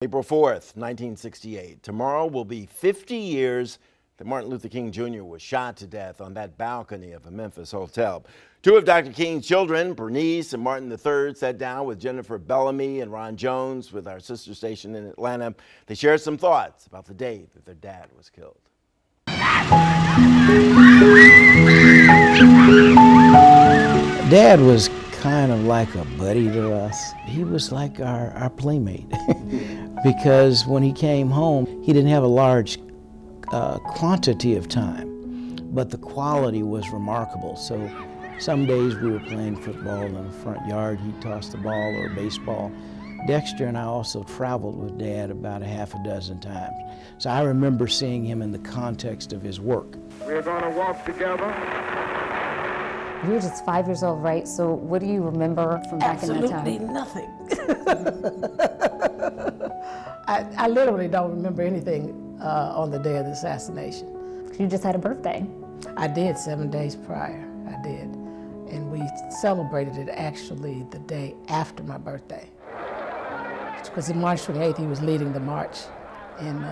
April 4th, 1968. Tomorrow will be 50 years that Martin Luther King Jr. was shot to death on that balcony of a Memphis hotel. Two of Dr. King's children, Bernice and Martin III, sat down with Jennifer Bellamy and Ron Jones with our sister station in Atlanta. They shared some thoughts about the day that their dad was killed. Dad was kind of like a buddy to us. He was like our playmate because when he came home, he didn't have a large quantity of time, but the quality was remarkable. So some days we were playing football in the front yard, he'd toss the ball or baseball. Dexter and I also traveled with Dad about a half a dozen times. So I remember seeing him in the context of his work. We're going to walk together. You were just 5 years old, right? So what do you remember from back in that time? Absolutely nothing. I literally don't remember anything on the day of the assassination. You just had a birthday. I did 7 days prior, I did. And we celebrated it actually the day after my birthday. Because on March 28th, he was leading the march in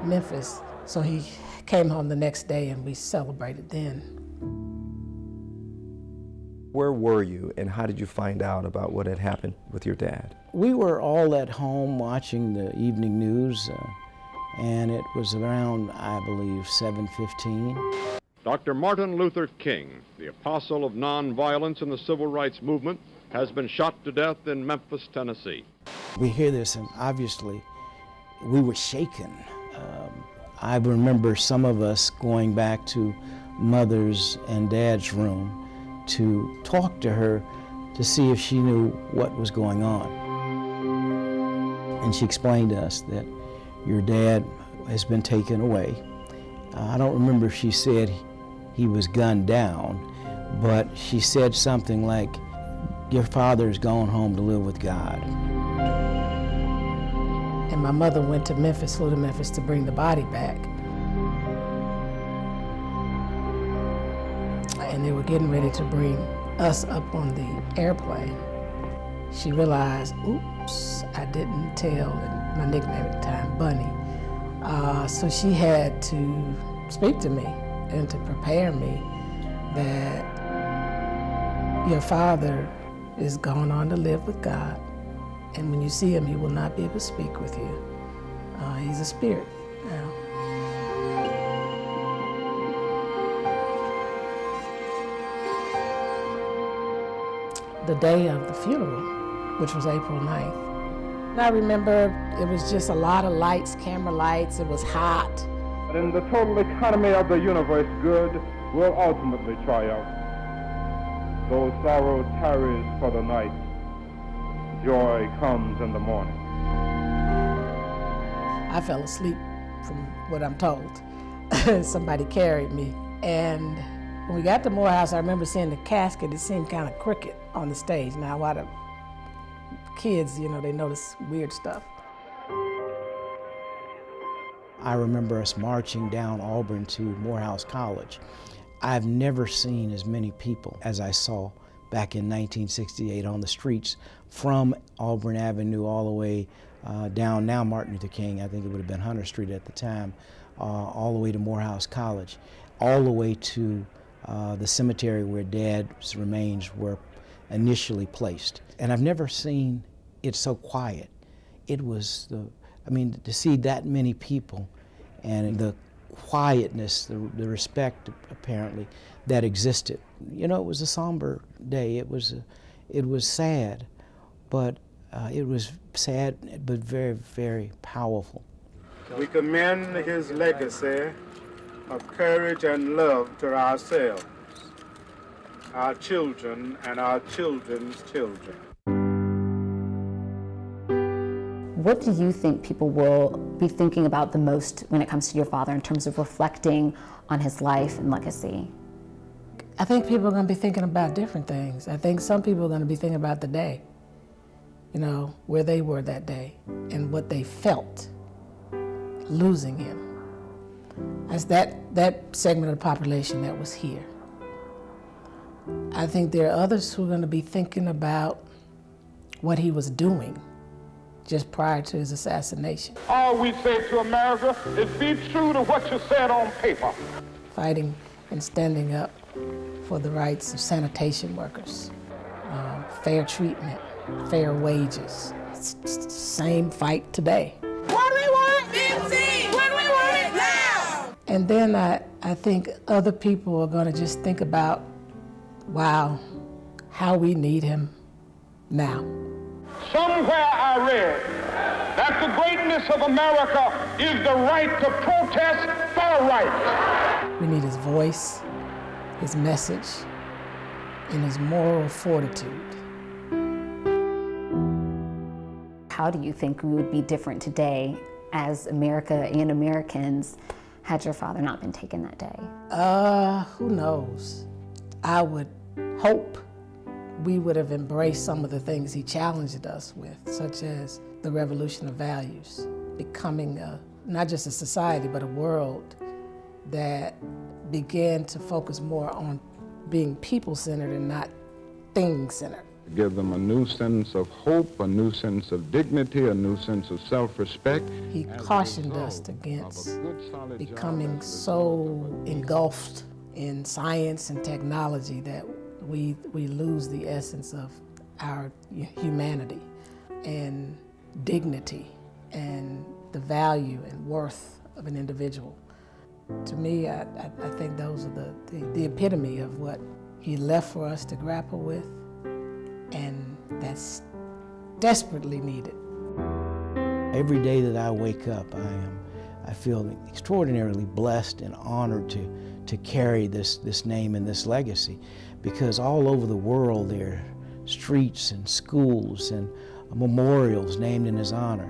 Memphis. So he came home the next day and we celebrated then. Where were you and how did you find out about what had happened with your dad? We were all at home watching the evening news and it was around, I believe, 7:15. Dr. Martin Luther King, the apostle of nonviolence in the civil rights movement, has been shot to death in Memphis, Tennessee. We hear this and obviously we were shaken. I remember some of us going back to Mother's and Dad's room to talk to her to see if she knew what was going on. And she explained to us that your dad has been taken away. I don't remember if she said he was gunned down, but she said something like, your father's gone home to live with God. And my mother went to Memphis, flew to Memphis to bring the body back. And they were getting ready to bring us up on the airplane. She realized, oops, I didn't tell, my nickname at the time, Bunny. So she had to speak to me and to prepare me that your father is gone on to live with God. And when you see him, he will not be able to speak with you. He's a spirit now. The day of the funeral, which was April 9th. I remember it was just a lot of lights, camera lights, it was hot. But in the total economy of the universe, good will ultimately triumph. Though sorrow tarries for the night, joy comes in the morning. I fell asleep from what I'm told. Somebody carried me. And when we got to Morehouse, I remember seeing the casket. It seemed kind of crooked on the stage. Now, a lot of kids, you know, they notice weird stuff. I remember us marching down Auburn to Morehouse College. I've never seen as many people as I saw back in 1968 on the streets from Auburn Avenue all the way down now Martin Luther King, I think it would have been Hunter Street at the time, all the way to Morehouse College, all the way to the cemetery where Dad's remains were initially placed. And I've never seen it so quiet. It was, to see that many people and the quietness, the respect apparently that existed. You know, it was a somber day. It was sad, but it was sad but very, very powerful. We commend his legacy of courage and love to ourselves, our children, and our children's children. What do you think people will be thinking about the most when it comes to your father in terms of reflecting on his life and legacy? I think people are going to be thinking about different things. I think some people are going to be thinking about the day, you know, where they were that day and what they felt losing him. As that segment of the population that was here. I think there are others who are going to be thinking about what he was doing just prior to his assassination. All we say to America is be true to what you said on paper. Fighting and standing up for the rights of sanitation workers, fair treatment, fair wages. It's the same fight today. What do we want? 15! What do we want it now? And then I think other people are going to just think about, wow, how we need him now. Somewhere I read that the greatness of America is the right to protest for rights. We need his voice, his message, and his moral fortitude. How do you think we would be different today as America and Americans had your father not been taken that day? Who knows? I would hope we would have embraced some of the things he challenged us with, such as the revolution of values, becoming not just a society, but a world that began to focus more on being people-centered and not thing-centered. Give them a new sense of hope, a new sense of dignity, a new sense of self-respect. He cautioned us against becoming so engulfed in science and technology that we lose the essence of our humanity and dignity and the value and worth of an individual. To me, I think those are the epitome of what he left for us to grapple with, and that's desperately needed. Every day that I wake up, I feel extraordinarily blessed and honored to carry this name and this legacy, because all over the world there are streets and schools and memorials named in his honor.